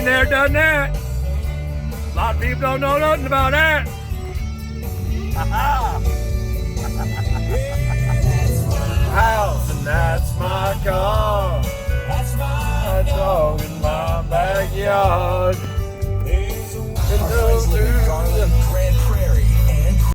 Been there, done that. A lot of people don't know nothing about that. House, and that's my car. That's my dog in my backyard. Our friends live in Garland,